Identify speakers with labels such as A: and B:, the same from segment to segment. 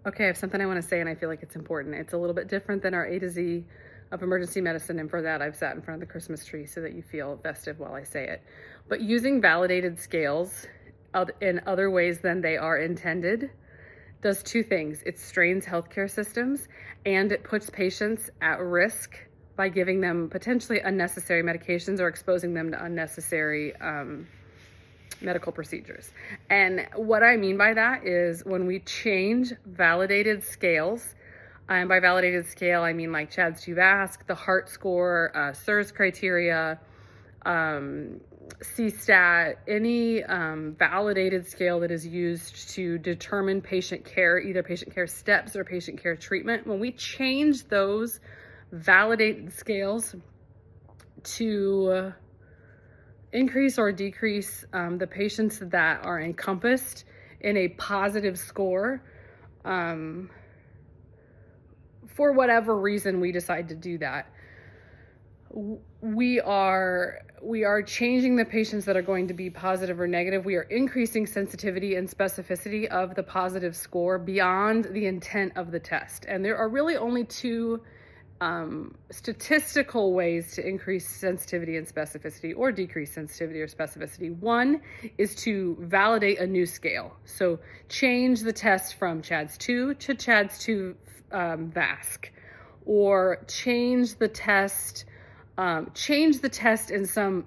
A: Okay, I have something I want to say, and I feel like it's important. It's a little bit different than our A to Z of emergency medicine, and for that, I've sat in front of the Christmas tree so that you feel festive while I say it. But using validated scales in other ways than they are intended does two things. It strains healthcare systems, and it puts patients at risk by giving them potentially unnecessary medications or exposing them to unnecessary medical procedures. And what I mean by that is when we change validated scales, and by validated scale, I mean like CHA2DS2-VASc, the heart score, SIRS criteria, CSTAT, any validated scale that is used to determine patient care, either patient care steps or patient care treatment. When we change those validated scales to increase or decrease the patients that are encompassed in a positive score, for whatever reason we decide to do that, we are changing the patients that are going to be positive or negative. We are increasing sensitivity and specificity of the positive score beyond the intent of the test. And there are really only two statistical ways to increase sensitivity and specificity or decrease sensitivity or specificity. One is to validate a new scale. So change the test from CHA2DS2 to CHA2DS2-VASc, or change the test in some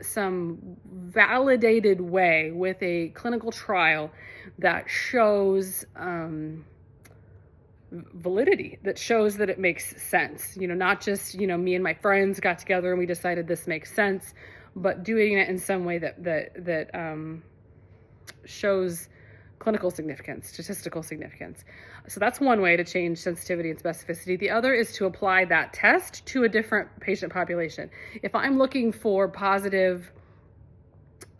A: validated way with a clinical trial that shows validity, that shows that it makes sense. Not just, me and my friends got together and we decided this makes sense, but doing it in some way that shows clinical significance, statistical significance. So that's one way to change sensitivity and specificity. The other is to apply that test to a different patient population. If I'm looking for positive,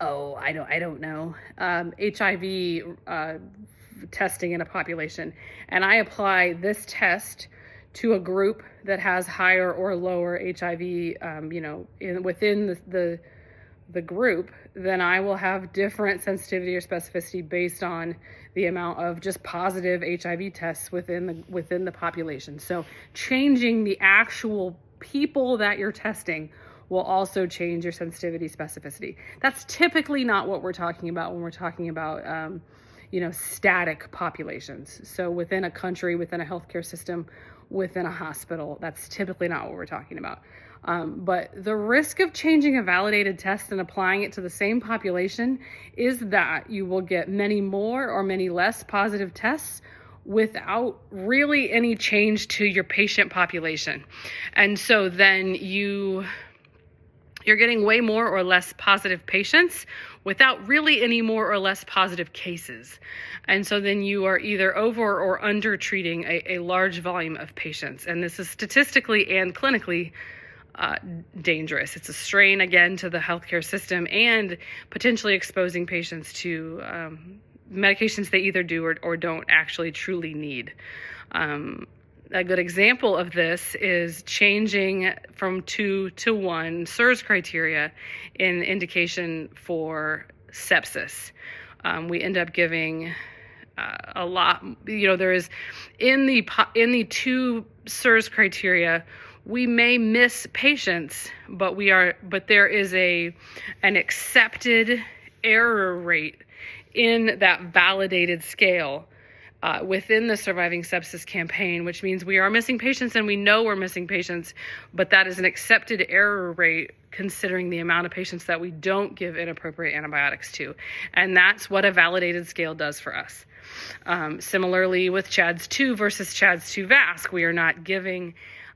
A: I don't know, HIV testing in a population, and I apply this test to a group that has higher or lower HIV, within the group, then I will have different sensitivity or specificity based on the amount of just positive HIV tests within the population. So changing the actual people that you're testing will also change your sensitivity, specificity. That's typically not what we're talking about when we're talking about static populations. So within a country, within a healthcare system, within a hospital, that's typically not what we're talking about. But the risk of changing a validated test and applying it to the same population is that you will get many more or many less positive tests without really any change to your patient population. And so then you're getting way more or less positive patients without really any more or less positive cases. And so then you are either over or under treating a large volume of patients. And this is statistically and clinically dangerous. It's a strain, again, to the healthcare system and potentially exposing patients to medications they either do or don't actually truly need. A good example of this is changing from 2 to 1 SIRS criteria in indication for sepsis. We end up giving a lot. There is in the 2 SIRS criteria, we may miss patients, but there is an accepted error rate in that validated scale within the Surviving Sepsis Campaign, which means we are missing patients and we know we're missing patients, but that is an accepted error rate considering the amount of patients that we don't give inappropriate antibiotics to. And that's what a validated scale does for us. Similarly with CHA2DS2 versus CHA2DS2-VASc, we are not giving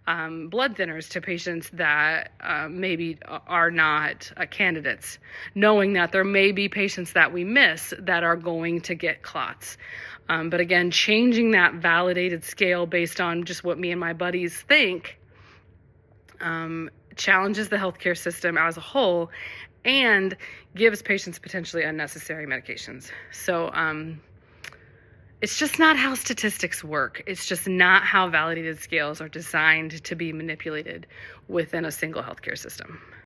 A: blood thinners to patients that maybe are not candidates, knowing that there may be patients that we miss that are going to get clots. But again, changing that validated scale based on just what me and my buddies think challenges the healthcare system as a whole and gives patients potentially unnecessary medications. So it's just not how statistics work. It's just not how validated scales are designed to be manipulated within a single healthcare system.